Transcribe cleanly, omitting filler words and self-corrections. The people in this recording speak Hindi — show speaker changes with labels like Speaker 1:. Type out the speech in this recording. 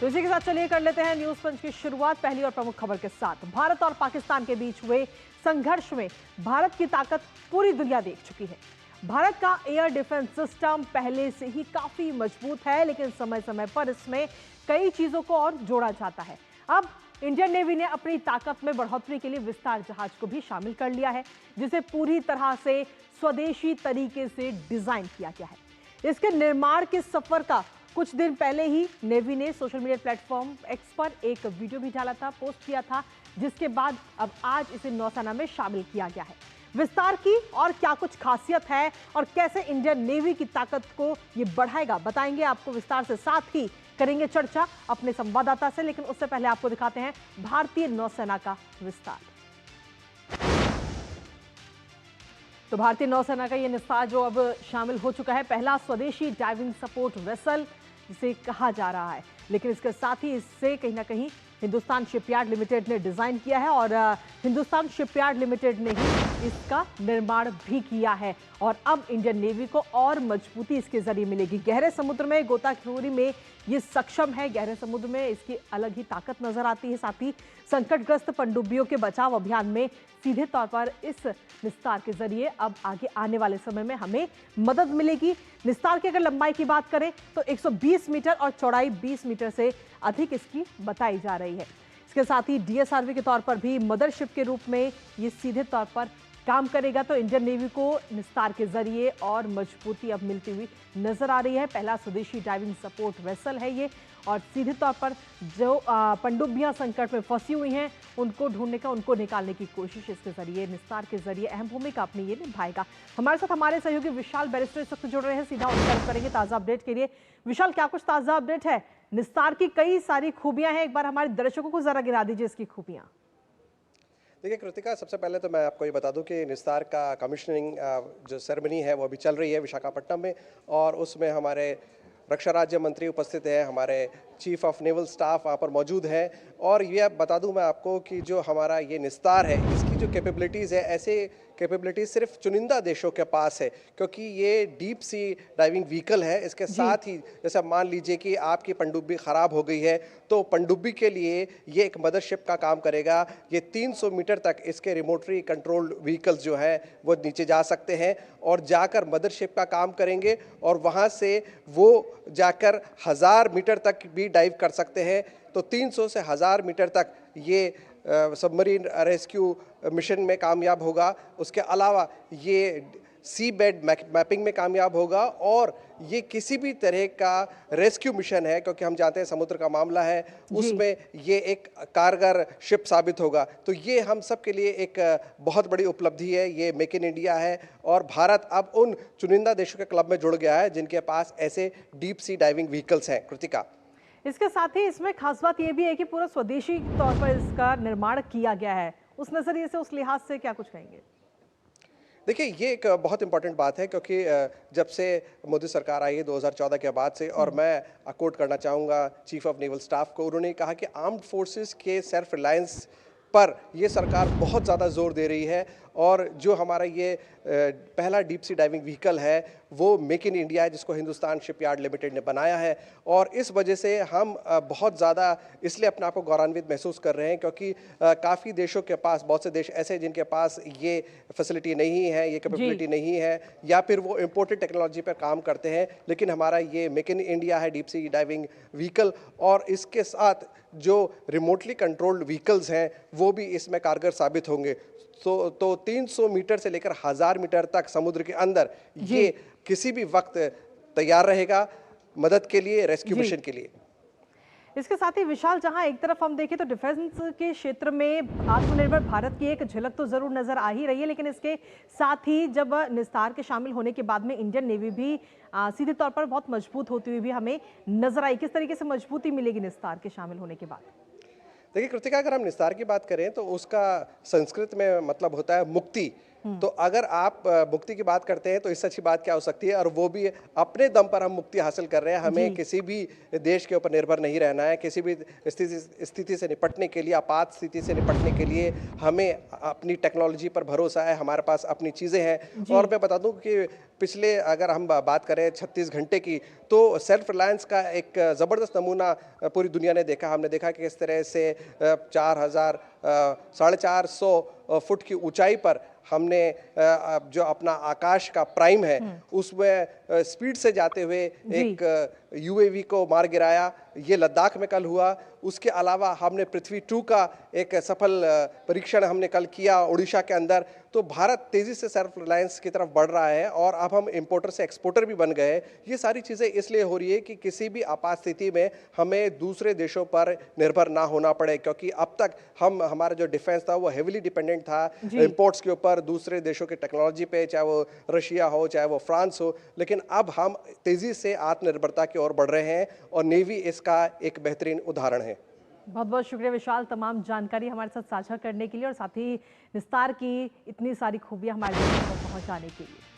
Speaker 1: तो इसी के साथ चलिए कर लेते हैं न्यूज पंच की शुरुआत पहली और प्रमुख खबर के साथ। भारत और पाकिस्तान के बीच हुए संघर्ष में भारत की ताकत पूरी दुनिया देख चुकी है। भारत का एयर डिफेंस सिस्टम पहले से ही काफी मजबूत है, लेकिन समय समय पर इसमें कई चीजों को और जोड़ा जाता है। अब इंडियन नेवी ने अपनी ताकत में बढ़ोतरी के लिए विस्तार जहाज को भी शामिल कर लिया है, जिसे पूरी तरह से स्वदेशी तरीके से डिजाइन किया गया है। इसके निर्माण के सफर का कुछ दिन पहले ही नेवी ने सोशल मीडिया प्लेटफॉर्म एक्स पर एक वीडियो भी डाला था, पोस्ट किया था, जिसके बाद अब आज इसे नौसेना में शामिल किया गया है। विस्तार की और क्या कुछ खासियत है और कैसे इंडियन नेवी की ताकत को ये बढ़ाएगा, बताएंगे आपको विस्तार से, साथ ही करेंगे चर्चा अपने संवाददाता से। लेकिन उससे पहले आपको दिखाते हैं भारतीय नौसेना का विस्तार। तो भारतीय नौसेना का ये विस्तार जो अब शामिल हो चुका है, पहला स्वदेशी डाइविंग सपोर्ट वेसल जिसे कहा जा रहा है, लेकिन इसके साथ ही इससे कहीं ना कहीं हिंदुस्तान शिपयार्ड लिमिटेड ने डिजाइन किया है और हिंदुस्तान शिपयार्ड लिमिटेड ने ही इसका निर्माण भी किया है। और अब इंडियन नेवी को और मजबूती इसके जरिए मिलेगी। गहरे समुद्र में गोताखोरी में ये सक्षम है, गहरे समुद्र में इसकी अलग ही ताकत नजर आती है। साथ ही संकटग्रस्त पनडुब्बियों के बचाव अभियान में सीधे तौर पर इस विस्तार के जरिए अब आगे आने वाले समय में हमें मदद मिलेगी। विस्तार की अगर लंबाई की बात करें तो 120 मीटर और चौड़ाई 20 मीटर से अधिक इसकी बताई जा रही है। इसके साथ ही डीएसआरवी के तौर पर भी मदरशिप के रूप में ये सीधे तौर पर काम करेगा। तो इंडियन नेवी को विस्तार के जरिए और मजबूती अब मिलती हुई नजर आ रही है। पहला स्वदेशी डाइविंग सपोर्ट वेसल है ये, और सीधे तौर पर जो पनडुब्बियां संकट में फंसी हुई हैं उनको ढूंढने का, उनको निकालने की कोशिश इसके जरिए, निस्तार के जरिए अहम भूमिका अपनी ये निभाएगा। हमारे साथ हमारे सहयोगी विशाल बैरिस्टर इस वक्त जुड़ रहे हैं, सीधा उनसे बात करेंगे ताजा अपडेट के लिए। विशाल, क्या कुछ ताजा अपडेट है? निस्तार की कई सारी खूबियां हैं, एक बार हमारे दर्शकों को जरा गिरा दीजिए इसकी खूबियां।
Speaker 2: देखिए कृतिका, सबसे पहले तो मैं आपको ये बता दूं कि निस्तार का कमिश्नरिंग जो सेरेमनी है वो अभी चल रही है विशाखापट्टनम में, और उसमें हमारे रक्षा राज्य मंत्री उपस्थित हैं, हमारे चीफ ऑफ नेवल स्टाफ वहाँ पर मौजूद हैं। और ये बता दूं मैं आपको कि जो हमारा ये निस्तार है, इसकी जो कैपेबिलिटीज़ है, ऐसे कैपेबिलिटीज़ सिर्फ चुनिंदा देशों के पास है, क्योंकि ये डीप सी डाइविंग व्हीकल है। इसके साथ ही जैसे मान लीजिए कि आपकी पनडुब्बी ख़राब हो गई है, तो पनडुब्बी के लिए ये एक मदरशिप का काम करेगा। ये 300 मीटर तक इसके रिमोटरी कंट्रोल्ड व्हीकल्स जो है वो नीचे जा सकते हैं और जाकर मदरशिप का काम करेंगे, और वहाँ से वो जाकर 1000 मीटर तक भी डाइव कर सकते हैं। तो 300 से 1000 मीटर तक ये सबमरीन रेस्क्यू मिशन में कामयाब होगा। उसके अलावा ये सी बेड मैपिंग में कामयाब होगा, और ये किसी भी तरह का रेस्क्यू मिशन है, क्योंकि हम जानते हैं समुद्र का मामला है, उसमें ये एक कारगर शिप साबित होगा। तो ये हम सब के लिए एक बहुत बड़ी उपलब्धि है। ये मेक इन इंडिया है, और भारत अब उन चुनिंदा देशों के क्लब में जुड़ गया है जिनके पास ऐसे डीप सी डाइविंग व्हीकल्स हैं। कृतिका,
Speaker 1: इसके साथ ही इसमें खास बात यह भी है कि पूरा स्वदेशी तौर पर इसका निर्माण किया गया है। उस नजरिए से, उस लिहाज से क्या कुछ कहेंगे?
Speaker 2: देखिए, ये एक बहुत इंपॉर्टेंट बात है, क्योंकि जब से मोदी सरकार आई है 2014 के बाद से, और मैं कोट करना चाहूँगा चीफ ऑफ नेवल स्टाफ को, उन्होंने कहा कि आर्म्ड फोर्सेस के सेल्फ रिलायंस पर ये सरकार बहुत ज़्यादा जोर दे रही है। और जो हमारा ये पहला डीप सी डाइविंग व्हीकल है वो मेक इन इंडिया है, जिसको हिंदुस्तान शिपयार्ड लिमिटेड ने बनाया है। और इस वजह से हम बहुत ज़्यादा इसलिए अपने आप को गौरवान्वित महसूस कर रहे हैं, क्योंकि काफ़ी देशों के पास, बहुत से देश ऐसे जिनके पास ये फैसिलिटी नहीं है, ये कैपेबिलिटी नहीं है, या फिर वो इम्पोर्टेड टेक्नोलॉजी पर काम करते हैं। लेकिन हमारा ये मेक इन इंडिया है डीप सी डाइविंग व्हीकल, और इसके साथ जो रिमोटली कंट्रोल्ड व्हीकल्स हैं वो भी इसमें कारगर साबित होंगे। तो 300 मीटर से लेकर 1000 मीटर तक समुद्र के अंदर ये किसी भी वक्त तैयार रहेगा मदद के लिए, रेस्क्यू मिशन के लिए।
Speaker 1: इसके साथ ही विशाल, जहां एक तरफ हम देखें तो डिफेंस के क्षेत्र में आत्मनिर्भर भारत की एक झलक तो जरूर नजर आ ही रही है, लेकिन इसके साथ ही जब निस्तार के शामिल होने के बाद में इंडियन नेवी भी सीधे तौर पर बहुत मजबूत होती हुई भी हमें नजर आई। किस तरीके से मजबूती मिलेगी निस्तार के शामिल होने के बाद?
Speaker 2: देखिए कृतिका, अगर हम निस्तार की बात करें तो उसका संस्कृत में मतलब होता है मुक्ति। तो अगर आप मुक्ति की बात करते हैं तो इससे अच्छी बात क्या हो सकती है, और वो भी अपने दम पर हम मुक्ति हासिल कर रहे हैं। हमें किसी भी देश के ऊपर निर्भर नहीं रहना है। किसी भी स्थिति से निपटने के लिए, आपात स्थिति से निपटने के लिए हमें अपनी टेक्नोलॉजी पर भरोसा है, हमारे पास अपनी चीज़ें हैं। और मैं बता दूं कि पिछले अगर हम बात करें 36 घंटे की, तो सेल्फ रिलायंस का एक ज़बरदस्त नमूना पूरी दुनिया ने देखा। हमने देखा कि किस तरह से 4,400 फुट की ऊंचाई पर हमने जो अपना आकाश का प्राइम है उसमें स्पीड से जाते हुए एक यूएवी को मार गिराया। ये लद्दाख में कल हुआ। उसके अलावा हमने पृथ्वी 2 का एक सफल परीक्षण हमने कल किया उड़ीसा के अंदर। तो भारत तेजी से सेल्फ रिलायंस की तरफ बढ़ रहा है और अब हम इंपोर्टर से एक्सपोर्टर भी बन गए। ये सारी चीज़ें इसलिए हो रही है कि किसी भी आपात स्थिति में हमें दूसरे देशों पर निर्भर ना होना पड़े, क्योंकि अब तक हमारा जो डिफेंस था वो हेविली डिपेंडेंट था इंपोर्ट्स के ऊपर, दूसरे देशों की टेक्नोलॉजी पे, चाहे वो रशिया हो चाहे वो फ्रांस हो। लेकिन अब हम तेजी से आत्मनिर्भरता की ओर बढ़ रहे हैं और नेवी इसका एक बेहतरीन उदाहरण है।
Speaker 1: बहुत बहुत शुक्रिया विशाल, तमाम जानकारी हमारे साथ साझा करने के लिए और साथ ही निस्तार की इतनी सारी खूबियां हमारे तक पहुंचाने के लिए।